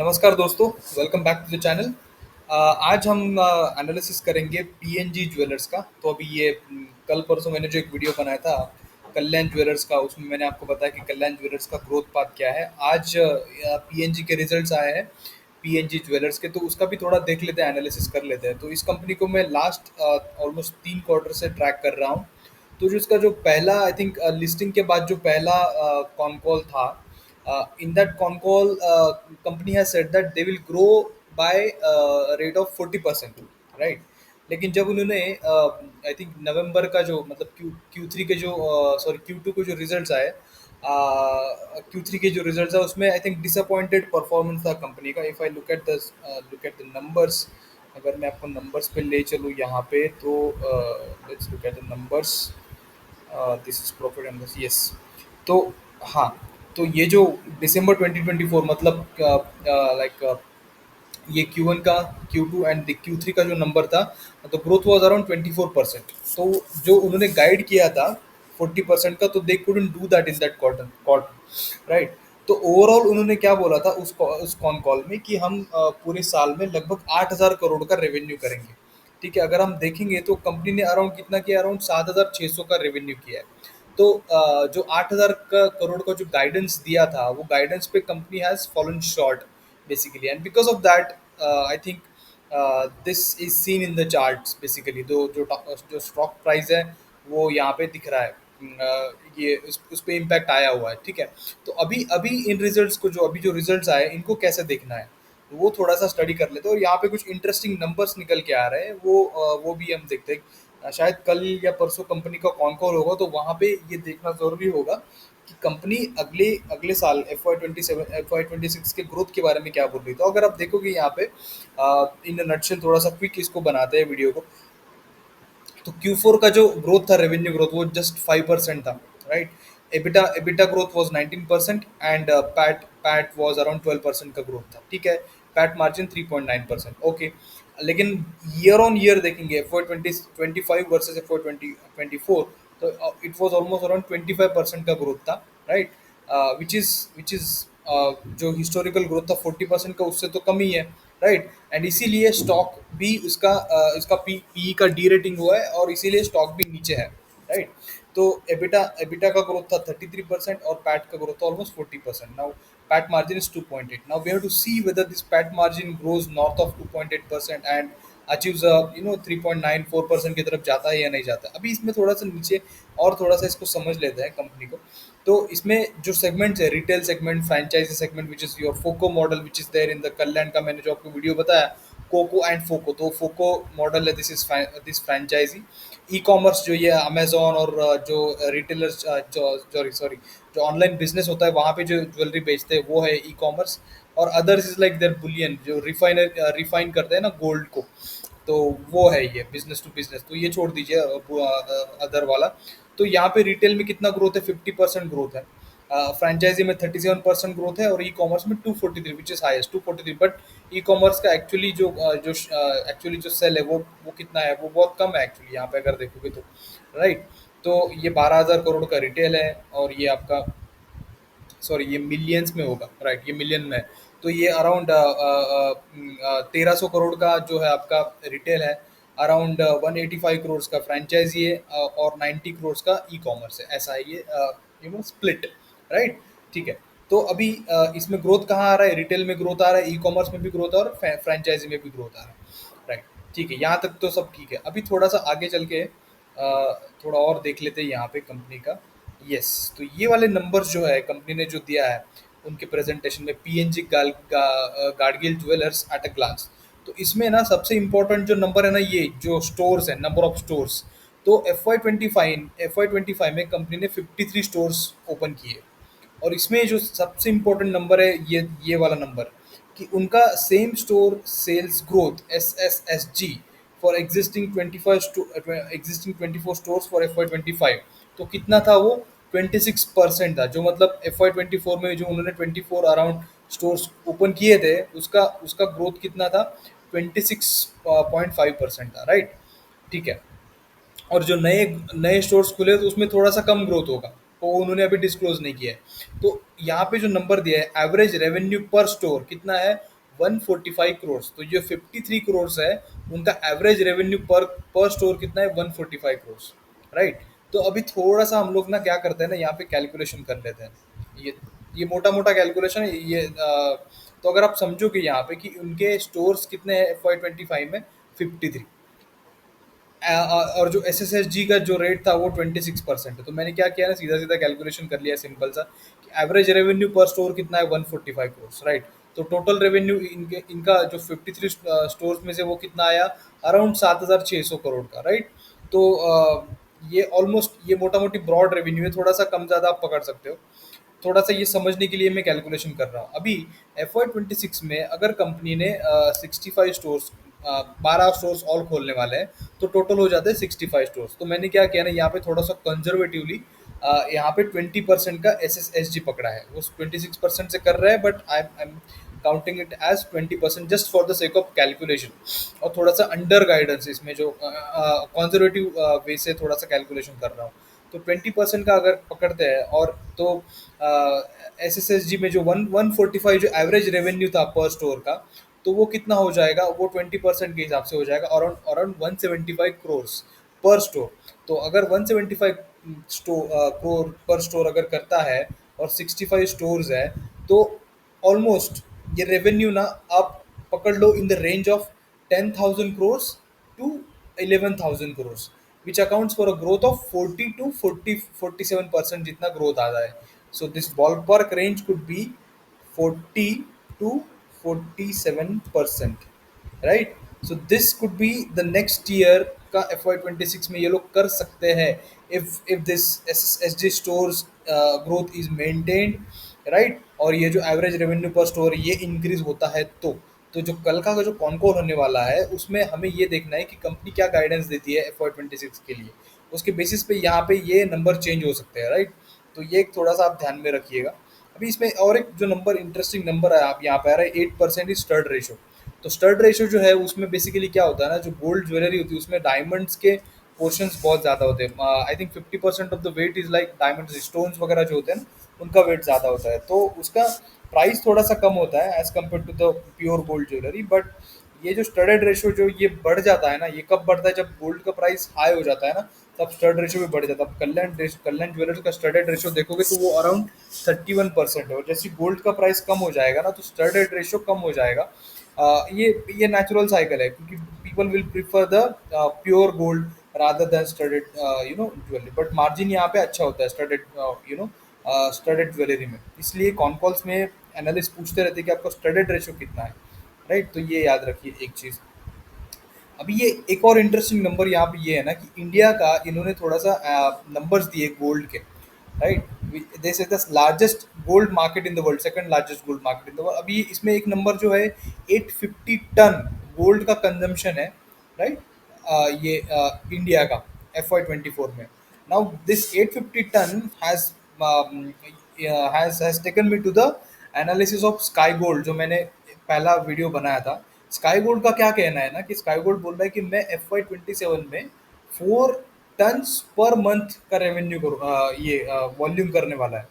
नमस्कार दोस्तों, welcome back to the channel. आज हम एनालिसिस करेंगे पीएनजी ज्वेलर्स का। तो अभी ये कल परसों मैंने जो एक वीडियो बनाया था कल्याण ज्वेलर्स का, उसमें मैंने आपको बताया कि कल्याण ज्वेलर्स का ग्रोथ पाथ क्या है। आज पीएनजी के रिजल्ट्स आए हैं पीएनजी ज्वेलर्स के, तो उसका भी थोड़ा देख लेते हैं, एनालिसिस कर लेते हैं। तो इस कंपनी को मैं लास्ट ऑलमोस्ट 3 क्वार्टर से ट्रैक कर रहा हूँ। तो जो इसका जो पहला आई थिंक लिस्टिंग के बाद जो पहला कॉन कॉल था, in that con call, company has said that they will grow by rate of 40%, right. लेकिन जब उन्होंने आई थिंक नवंबर का जो मतलब क्यू थ्री के जो सॉरी क्यू टू के जो रिजल्ट्स आए, क्यू थ्री के जो रिजल्ट्स आए उसमें आई थिंक डिसअपॉइंटेड परफॉर्मेंस था कंपनी का। If I look at the numbers, अगर मैं आपको नंबर्स पे ले चलूँ यहाँ पे, तो let's look at the numbers. This is profit and loss, yes. तो हाँ, तो ये जो दिसंबर 2024 मतलब लाइक ये Q1 का, Q2 एंड Q3 का जो नंबर था, तो ग्रोथ वाज अराउंड 24%। तो जो उन्होंने गाइड किया था 40% का, तो they couldn't do that in that quarter, right. तो ओवरऑल उन्होंने क्या बोला था उस कॉन कॉल में कि हम पूरे साल में लगभग 8,000 करोड़ का रेवेन्यू करेंगे। ठीक है, अगर हम देखेंगे तो कंपनी ने अराउंड कितना किया, अराउंड 7,600 का रेवेन्यू किया है। तो जो 8,000 का करोड़ का जो गाइडेंस दिया था, वो गाइडेंस पे company has fallen short basically, and because of that I think this is seen in the charts basically. जो स्टॉक प्राइस है वो यहाँ पे दिख रहा है। ये उस पे इम्पैक्ट आया हुआ है, ठीक है। तो अभी अभी इन रिजल्ट्स को, जो अभी जो रिजल्ट्स आए, इनको कैसे देखना है, तो वो थोड़ा सा स्टडी कर लेते हैं। और यहाँ पे कुछ इंटरेस्टिंग नंबर्स निकल के आ रहे हैं, वो भी हम देखते हैं। शायद कल या परसों कंपनी का कॉन कॉल होगा, तो वहाँ पे ये देखना जरूरी होगा कि कंपनी अगले अगले साल FY27 FY26 के ग्रोथ के बारे में क्या बोल रही है। तो अगर आप देखोगे यहाँ पे इन नटशेल, थोड़ा सा क्विक इसको बनाते हैं वीडियो को, तो Q4 का जो ग्रोथ था, रेवेन्यू ग्रोथ, वो जस्ट 5% था, right. EBITDA growth was 19% and PAT was around 12% का ग्रोथ था, ठीक है। PAT margin 3.9%, okay. लेकिन ईयर ऑन ईयर देखेंगे, FY2025 वर्सेस FY2024, तो इट वाज ऑलमोस्ट अराउंड 25% का ग्रोथ था, राइट। विच इज जो हिस्टोरिकल ग्रोथ था 40% का, उससे तो कम ही है, राइट। एंड इसीलिए स्टॉक भी इसका पी का डी रेटिंग हुआ है, और इसीलिए स्टॉक भी नीचे है, राइट। तो एबिटा एबिटा का ग्रोथ था 33% और पैट का ग्रोथ था almost 40%। Now PAT margin is 2.8। Now we have to see whether this PAT margin grows north of 2.8% and achieves 3.94% की तरफ जाता है या नहीं जाता। अभी इसमें थोड़ा सा नीचे और थोड़ा सा इसको समझ लेते हैं कंपनी को। तो इसमें जो सेगमेंट्स है, retail segment, franchisee segment, which is your FOCO model, which is there in the Kalyan का, मैंने जो आपको वीडियो बताया, कोको एंड फोको। तो फोको मॉडल है, दिस फ्रेंचाइजी। ई कॉमर्स जो ये अमेजोन और जो रिटेलर्स, सॉरी सॉरी, जो ऑनलाइन बिजनेस होता है वहाँ पे जो ज्वेलरी बेचते हैं, वो है ई कॉमर्स। और others is like their bullion, जो रिफाइन करते हैं ना गोल्ड को, तो वो है ये बिजनेस टू बिजनेस। तो ये छोड़ दीजिए अदर वाला। तो यहाँ पे रिटेल में कितना ग्रोथ है, 50% ग्रोथ है। फ्रेंचाइजी में 37% ग्रोथ है, और ई कॉमर्स में 243, which is highest 243। But e commerce का एक्चुअली जो सेल है, वो कितना है, वो बहुत कम है एक्चुअली यहाँ पे अगर देखोगे तो, राइट। तो ये 12,000 करोड़ का रिटेल है, और ये आपका, सॉरी, ये मिलियंस में होगा, राइट, ये मिलियन में है। तो ये अराउंड 1,300 करोड़ का जो है आपका रिटेल है, अराउंड 185 करोड़ का फ्रेंचाइजी है, और 90 करोड़ का ई कॉमर्स है। ऐसा है ये स्प्लिट, राइट, ठीक है। तो अभी इसमें ग्रोथ कहाँ आ रहा है, रिटेल में ग्रोथ आ रहा है, ई कॉमर्स में भी ग्रोथ आ रहा है, और फ्रेंचाइजी में भी ग्रोथ आ रहा है, राइट, ठीक है। यहाँ तक तो सब ठीक है। अभी थोड़ा सा आगे चल के थोड़ा और देख लेते हैं यहाँ पे कंपनी का। यस, तो ये वाले नंबर्स जो है कंपनी ने जो दिया है उनके प्रेजेंटेशन में, PNG Gadgil jewellers at a glance. तो इसमें ना सबसे इम्पोर्टेंट जो नंबर है ना, ये जो स्टोर्स है, नंबर ऑफ स्टोर्स। तो FY25 में कंपनी ने 53 स्टोर्स ओपन किए। और इसमें जो सबसे इम्पोर्टेंट नंबर है, ये वाला नंबर, कि उनका same store sales growth SSSG for existing 24 stores for FY25, तो कितना था वो, 26% था। जो मतलब FY24 में जो उन्होंने 24 अराउंड स्टोर्स ओपन किए थे, उसका उसका ग्रोथ कितना था, 26.5% था, राइट, ठीक है। और जो नए नए स्टोर्स खुले तो उसमें थोड़ा सा कम ग्रोथ होगा, तो उन्होंने अभी डिस्क्लोज नहीं किया है। तो यहाँ पे जो नंबर दिया है, एवरेज रेवेन्यू पर स्टोर कितना है, 145 करोड़। तो जो 53 करोड़ है उनका एवरेज रेवेन्यू पर पर स्टोर कितना है, 145 करोड़, राइट। तो अभी थोड़ा सा हम लोग ना क्या करते हैं ना, यहाँ पे कैलकुलेशन कर लेते हैं। ये मोटा मोटा कैलकुलेशन है ये। तो अगर आप समझो कि यहाँ पे कि उनके स्टोर्स कितने हैं FY25 में, 53। और जो SSSG का जो रेट था वो 26% है। तो मैंने क्या किया ना, सीधा सीधा कैलकुलेशन कर लिया सिंपल सा कि एवरेज रेवेन्यू पर स्टोर कितना है, 145 करोड़, राइट। तो टोटल रेवेन्यू इनके इनका जो 53 स्टोर्स में से वो कितना आया, अराउंड 7,600 करोड़ का, राइट। तो ये ऑलमोस्ट, ये मोटा मोटी ब्रॉड रेवेन्यू है, थोड़ा सा कम ज़्यादा आप पकड़ सकते हो। थोड़ा सा ये समझने के लिए मैं कैलकुलेशन कर रहा हूँ। अभी FY26 में अगर कंपनी ने 65 स्टोर्स, 12 स्टोर्स और खोलने वाले हैं, तो टोटल हो जाते हैं 65 स्टोर्स। तो मैंने क्या किया ना, यहाँ पे थोड़ा सा कंजर्वेटिवली यहाँ पे 20% का SSSG पकड़ा है। वो 26% से कर रहा है, but I am counting it as 20% just for the sake of calculation. और थोड़ा सा अंडर गाइडेंस इसमें जो कंजर्वेटिव वे से थोड़ा सा कैलकुलेशन कर रहा हूँ। तो 20% का अगर पकड़ते हैं, और तो SSSG में जो 145 जो एवरेज रेवेन्यू था पर स्टोर का, तो वो कितना हो जाएगा, वो 20% के हिसाब से हो जाएगा, अराउंड अराउंड 175 करोड़ पर स्टोर। तो अगर 175 करोड़ पर स्टोर अगर करता है और 65 स्टोर्स है, तो ऑलमोस्ट ये रेवेन्यू ना आप पकड़ लो in the range of 10,000 crore to 11,000 crore, which accounts for a growth of 40 to 47% जितना ग्रोथ आ रहा है। So this ballpark range could be 40 to 47%, right. So this could be the next year का FY26 में ये लोग कर सकते हैं, if this SSSG stores growth is maintained, right. और ये जो एवरेज रेवेन्यू पर स्टोर ये इंक्रीज होता है, तो जो कल का जो कॉन्कोर होने वाला है उसमें हमें ये देखना है कि कंपनी क्या गाइडेंस देती है FY26 के लिए। उसके बेसिस पे यहाँ पे ये नंबर चेंज हो सकते हैं, राइट। तो ये एक थोड़ा सा आप ध्यान में रखिएगा। अभी इसमें और एक जो नंबर, इंटरेस्टिंग नंबर है, आप यहाँ पे आ रहा है 8% स्टड रेशो। तो स्टड रेशो जो है उसमें बेसिकली क्या होता है ना, जो गोल्ड ज्वेलरी होती है उसमें डायमंड्स के पोर्शंस बहुत ज़्यादा होते हैं। I think 50% of the weight is like diamonds, stones वगैरह जो होते हैं ना उनका वेट ज़्यादा होता है, तो उसका प्राइस थोड़ा सा कम होता है as compare to the pure gold jewellery. But ये जो स्टडेड रेशो जो ये बढ़ जाता है ना, ये कब बढ़ता है, जब गोल्ड का प्राइस हाई हो जाता है ना, तब स्टड रेशो भी बढ़ जाता है। अब कल्याण ज्वेलर्स का स्टडेड रेशो देखोगे तो वो अराउंड 31% है, और जैसे गोल्ड का प्राइस कम हो जाएगा ना, तो स्टडेड रेशो कम हो जाएगा। ये नेचुरल साइकिल है, क्योंकि people will prefer the pure gold rather than studded jewellery. But margin यहाँ पे अच्छा होता है स्टडेड स्टडेड ज्वेलरी में, इसलिए कॉन्कॉल्स में एनालिस्ट पूछते रहते हैं कि आपका स्टडेड रेशो कितना है, राइट। तो ये याद रखिए एक चीज़। अभी ये एक और इंटरेस्टिंग नंबर यहाँ पे ये है ना कि इंडिया का इन्होंने थोड़ा सा नंबर्स दिए गोल्ड के, right. This is the largest gold market in the world, second largest gold market in the world. अभी इसमें एक नंबर जो है 850 टन गोल्ड का कंजम्पशन है, राइट। ये इंडिया का FY24 में। Now this 850 ton has taken me to the analysis of Sky Gold, जो मैंने पहला वीडियो बनाया था। स्काई गोल्ड का क्या कहना है ना, कि स्काई गोल्ड बोल रहा है कि मैं FY27 में 4 टन्स पर मंथ का रेवेन्यू करूँ, ये वॉल्यूम करने वाला है,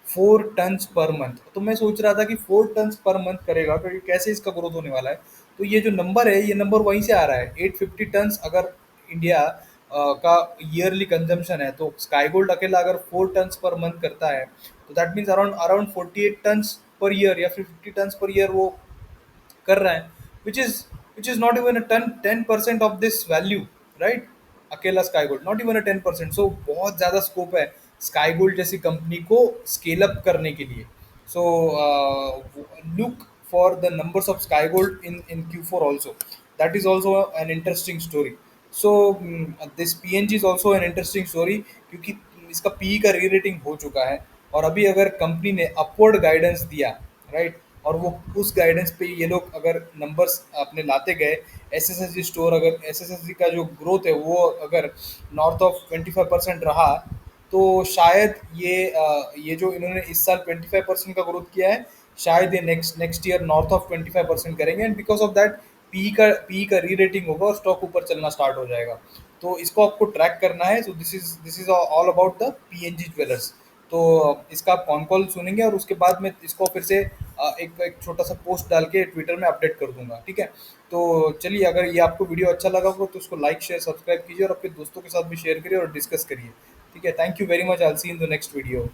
4 टन्स पर मंथ। तो मैं सोच रहा था कि 4 टन्स पर मंथ करेगा तो ये कैसे इसका ग्रोथ होने वाला है। तो ये जो नंबर है, ये नंबर वहीं से आ रहा है, 850 टन्स अगर इंडिया का ईयरली कंजम्पशन है, तो स्काई गोल्ड अकेला अगर 4 टन्स पर मंथ करता है, तो that means around around 48 tons per year या फिर 50 टन्स पर ईयर वो कर रहा है, which is not even a 10% of this value, right. अकेला Sky Gold not even a 10%। So बहुत ज़्यादा स्कोप है स्काई गोल्ड जैसी कंपनी को स्केल अप करने के लिए। So look for the numbers of Sky Gold in Q4 also, that is also an interesting story. So this PNG is also an interesting story, क्योंकि इसका PE का री rating हो चुका है, और अभी अगर कंपनी ने अपवर्ड गाइडेंस दिया, राइट, और वो उस गाइडेंस पे ये लोग अगर नंबर्स अपने लाते गए, SSSG स्टोर अगर SSSG का जो ग्रोथ है वो अगर नॉर्थ ऑफ 25% रहा, तो शायद ये जो इन्होंने इस साल 25% का ग्रोथ किया है, शायद ये next next year north of 25% करेंगे, and because of that P का री रेटिंग होगा और स्टॉक ऊपर चलना स्टार्ट हो जाएगा। तो इसको आपको ट्रैक करना है। तो this is all about the PNG jewellers. तो इसका आप कॉन कॉल सुनेंगे, और उसके बाद मैं इसको फिर से एक एक छोटा-सा पोस्ट डाल के ट्विटर में अपडेट कर दूँगा, ठीक है? तो चलिए, अगर ये आपको वीडियो अच्छा लगा हो तो उसको लाइक, शेयर, सब्सक्राइब कीजिए और अपने दोस्तों के साथ भी शेयर करिए और डिस्कस करिए, ठीक है? Thank you very much, I will see you in the next video.